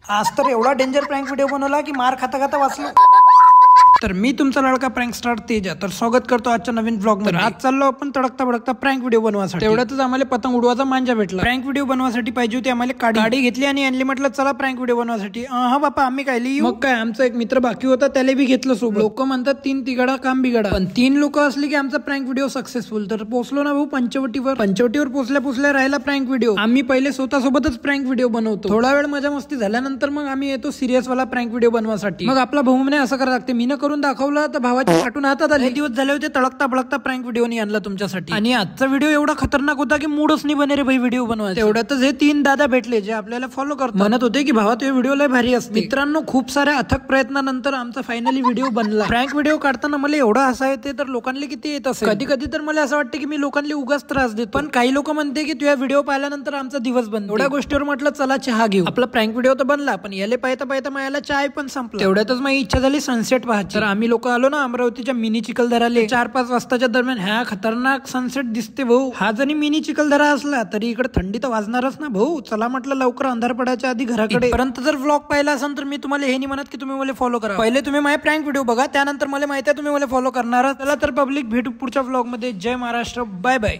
आज तर एवढा डेंजर प्रँक व्हिडिओ बनवला की मार खाता खाता वाचलो। तर मी तुमचा लडका प्रँक स्टार तेजा तर स्वागत करतो आजच्या नवीन ब्लॉग मध्ये। आज चाललो आपण तडकता बडकता प्रँक व्हिडिओ बनवासाठी। तेवढ्यातच आम्हाला पतंग उडवायचा मांजा भेटला। प्रँक व्हिडिओ बनवासाठी पाहिजे होती आम्हाला गाडी घेतली आणि आणली, म्हटलं चला प्रँक व्हिडिओ बनवासाठी। हा बापा आम्ही काय लिहू, मग काय आमचा एक मित्र बाकी होता त्याला बी घेतलं सोबत। लोक म्हणतात 3 तिगाडा काम बिगाडा, पण 3 लोक असली की आमचा प्रँक व्हिडिओ सक्सेसफुल। तर पोहोचलो ना भाऊ पंचवटीवर पोहोचल्या राहिला प्रँक व्हिडिओ। आम्ही पहिले स्वतःसोबतच प्रँक व्हिडिओ बनवतो, थोडा वेळ मजा मस्ती झाल्यानंतर मग आम्ही येतो सिरियस वाला प्रँक व्हिडिओ बनवासाठी। मग आपला भाऊ म्हणे असं करावं लागते, मी करून दाखवलं तर भावाची काटून हातात आले। दिवस झाले होते तडकता बडकता प्रँक व्हिडिओ नाही आणला तुमच्यासाठी, आणि आजचा व्हिडिओ एवढा खतरनाक होता की मूडच नाही बने रे भाई व्हिडिओ बनवायचा। तेवढ्यातच हे 3 दादा भेटले जे आपल्याला फॉलो करतात, म्हणत होते की भावा तुझे व्हिडिओ लय भारी असते। मित्रांनो खूप साऱ्या अथक प्रयत्नानंतर आमचा फायनली व्हिडिओ बनला। प्रँक व्हिडिओ काढताना मला एवढा हसा येते तर लोकांना किती येत असेल। कधी कधी तर मला असं वाटतं की मी लोकांना उगाच त्रास देतो, पण काही लोक म्हणते की तुझ्या व्हिडिओ पाहिल्यानंतर आमचा दिवस बनतो। एवढ्या गोष्टीवर म्हटलं चला चहा घेऊ। आपला प्रँक व्हिडिओ तर बनला, पण याले पाहता पाहता मला चाय पण संपला। तेवढ्यातच माझी इच्छा झाली सनसेट पाहायची। तर आम्ही लोक आलो ना अमरावतीच्या मिनी चिखलदराले। 4-5 वाजताच्या दरम्यान ह्या खतरनाक सनसेट दिसते भाऊ। हा जरी मिनी चिखलदरा असला तरी इकडे थंडी तर वाजणारच ना भाऊ। चला म्हटलं लवकर अंधार पडायच्या आधी घराकडे। परंतु जर व्लॉग पाहिला असेल तर मी तुम्हाला हे नाही म्हणत की तुम्ही मला फॉलो करा, पहिले तुम्ही माझे प्रँक व्हिडिओ बघा, त्यानंतर मला माहिती आहे तुम्ही मला फॉलो करणार। चला तर पब्लिक भेटू पुढच्या व्लॉग मध्ये। जय महाराष्ट्र, बाय बाय।